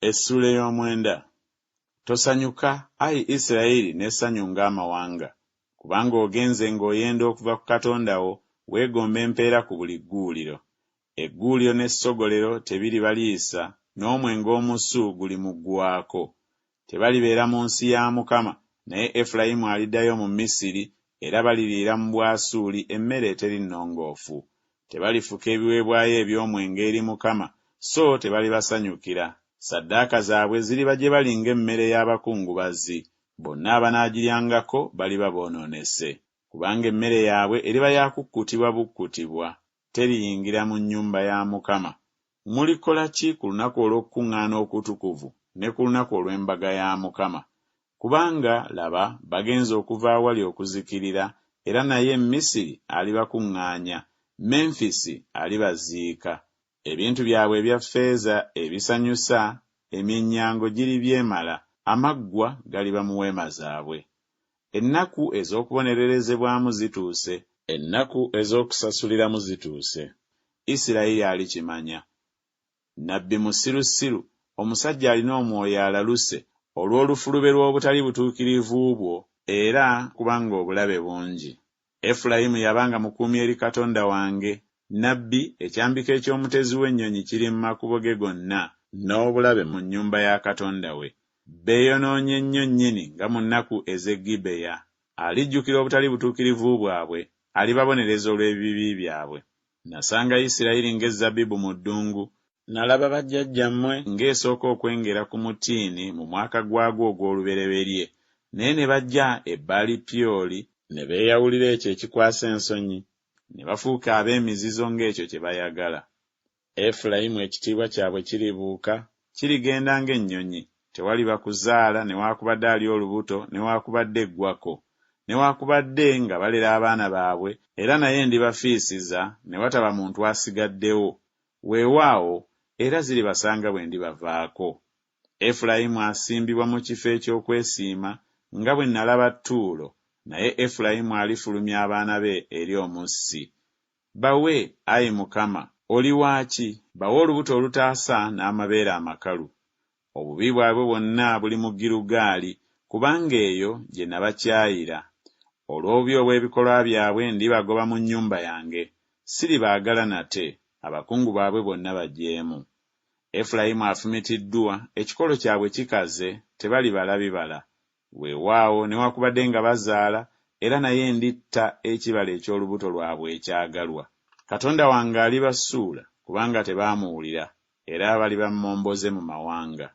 Essula ey'omwenda. Tosanyuka, ayi Isirayiri, n'essanyu ng'amawanga, kubanga ogenze ng'oyenda okuva ku Katonda wo, weegomba empeera ku buli gguuliro. Egguuliro n'essogolero tebiribaliisa, n'omwenge omusu gulimuggwaako. Tebalibeera mu nsi ya Mukama, naye Efulayimu aliddayo mu Misiri, era baliriira mu Bwasuli emmere eteri nnongoofu. Tebalifuka ebiweebwayo eby'omwenge eri Mukama, so tebalibasanyukira. Ssaddaaka zaabwe ziriba gye bali ng'emmere y'abakungubazi. Bonna abanaagiryangako baliba boonoonese, kubanga emmere yaabwe eriba yakukkutibwa bukkutibwa, teriyingira mu nnyumba ya Mukama. Mulikola ki ku lunaku olw'okukuŋŋaana okutukuvu ne ku lunaku olw'embaga ya Mukama? Kubanga laba bagenze okuva awali okuzikirira, era naye Misiri alibakuŋŋaanya, Memfisi alibaziika. Ebintu byabwe ebya ffeeza ebisanyusa, emyennyango giribyemala, amaggwa galiba mu weema zaabwe. Ennaku ez'okubonererezebwamu zituuse, ennaku ez'okusasuliramu zituuse. Isirayiri alikimanya. Nnabbi musirusiru, omusajja alina omwoyo alaluse, olw'olufulube lw'obutali butuukirivu bwo, era kubanga obulabe bungi. Efulayimu yabanga mukuumi eri Katonda wange. Nnabbi, ekyambiko eky'omutezi w'ennyonyi kiri mu makubo ge gonna, n'obulabe mu nnyumba ya Katonda we. Beeyonoonye nnyo nnyini nga mu nnaku ez'e Gibeya. Alijjukira obutali butuukirivu bwabwe, alibabonereza olw'ebibi byabwe. Nasanga Isirayiri ng'ezabbibu mu ddungu, nalaba bajjajjammwe ng'esooka okwengera ku mutiini mu mwaka gwagwo ogw'olubereberye, naye ne bajja e Baali Pyoli ne beeyawulira ekyo ekikwasa ensonyi, ne bafuuka ab'emizizo ng'ekyo kye bayagala. Efulayimu ekitiibwa kyabwe kiribuuka, kirigenda ng'ennyonyi, tewaliba kuzaala newaakubadde ali olubuto newaakubadde eggwako, newaakubadde nga balera abaana baabwe, era naye ndibafiisiza ne wataba muntu asigaddewo. Weewaawo era ziribasanga bwe ndibavaako. Efulayimu asimbibwa mu kifo eky'okwesiima nga bwe nalaba Ttuulo, naye Efulayimu alifulumya abaana be eri omussi. Bawe, ayi Mukama, oli waaki? Bawe olubuto olutaasa n'amabeere amakalu. Obubi bwabwe bwonna buli mu Girugaali, kubanga eyo gye nabakyayira. Olw'obubi obw'ebikolwa byabwe ndibagoba mu nnyumba yange, siribaagala nate, abakungu baabwe bonna bajeemu. Efulayimu afumitiddwa, ekikolo kyabwe kikaze, tebalibala bibala. Weewaawo newaakubadde nga bazaala, era naye nditta ekibala eky'olubuto lwabwe ekyagalwa. Katonda wange alibasuula, kubanga tebaamuwulira, era balibamomboze mu mawanga.